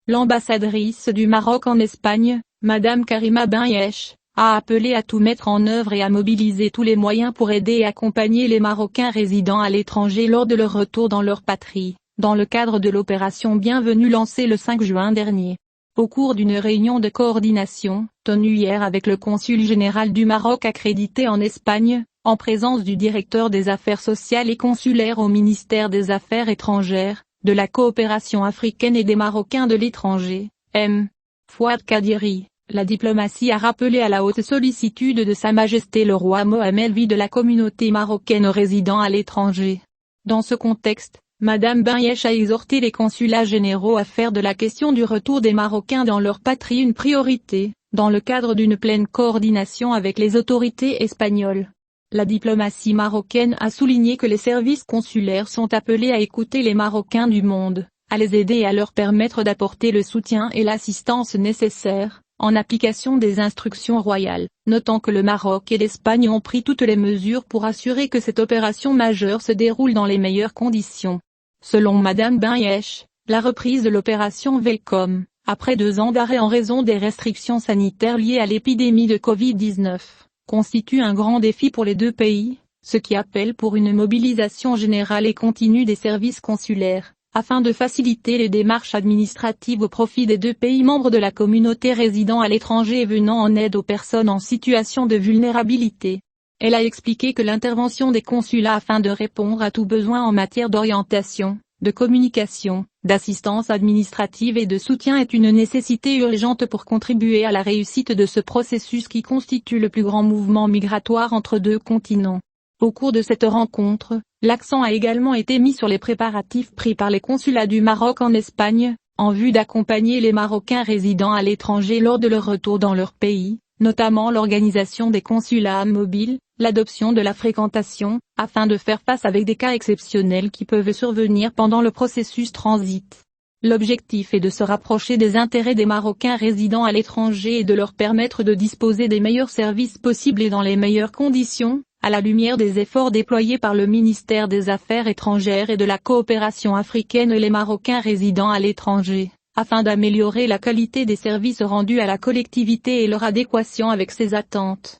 L'ambassadrice du Maroc en Espagne, Madame Karima Benyeche, a appelé à tout mettre en œuvre et à mobiliser tous les moyens pour aider et accompagner les Marocains résidant à l'étranger lors de leur retour dans leur patrie, dans le cadre de l'opération Bienvenue lancée le 5 juin dernier. Au cours d'une réunion de coordination, tenue hier avec le consul général du Maroc accrédité en Espagne, en présence du directeur des affaires sociales et consulaires au ministère des Affaires étrangères, de la coopération africaine et des Marocains de l'étranger, M. Fouad Kadiri, la diplomatie a rappelé à la haute sollicitude de Sa Majesté le roi Mohammed V de la communauté marocaine résidant à l'étranger. Dans ce contexte, Madame Benyeche a exhorté les consulats généraux à faire de la question du retour des Marocains dans leur patrie une priorité, dans le cadre d'une pleine coordination avec les autorités espagnoles. La diplomatie marocaine a souligné que les services consulaires sont appelés à écouter les Marocains du monde, à les aider et à leur permettre d'apporter le soutien et l'assistance nécessaires, en application des instructions royales, notant que le Maroc et l'Espagne ont pris toutes les mesures pour assurer que cette opération majeure se déroule dans les meilleures conditions. Selon Madame Benyeche, la reprise de l'opération Welcome, après 2 ans d'arrêt en raison des restrictions sanitaires liées à l'épidémie de Covid-19, constitue un grand défi pour les deux pays, ce qui appelle pour une mobilisation générale et continue des services consulaires, afin de faciliter les démarches administratives au profit des deux pays membres de la communauté résidant à l'étranger et venant en aide aux personnes en situation de vulnérabilité. Elle a expliqué que l'intervention des consulats afin de répondre à tout besoin en matière d'orientation, de communication, d'assistance administrative et de soutien est une nécessité urgente pour contribuer à la réussite de ce processus qui constitue le plus grand mouvement migratoire entre deux continents. Au cours de cette rencontre, l'accent a également été mis sur les préparatifs pris par les consulats du Maroc en Espagne, en vue d'accompagner les Marocains résidant à l'étranger lors de leur retour dans leur pays, notamment l'organisation des consulats mobiles, l'adoption de la fréquentation, afin de faire face avec des cas exceptionnels qui peuvent survenir pendant le processus transit. L'objectif est de se rapprocher des intérêts des Marocains résidant à l'étranger et de leur permettre de disposer des meilleurs services possibles et dans les meilleures conditions, à la lumière des efforts déployés par le ministère des Affaires étrangères et de la coopération africaine et les Marocains résidant à l'étranger, afin d'améliorer la qualité des services rendus à la collectivité et leur adéquation avec ses attentes.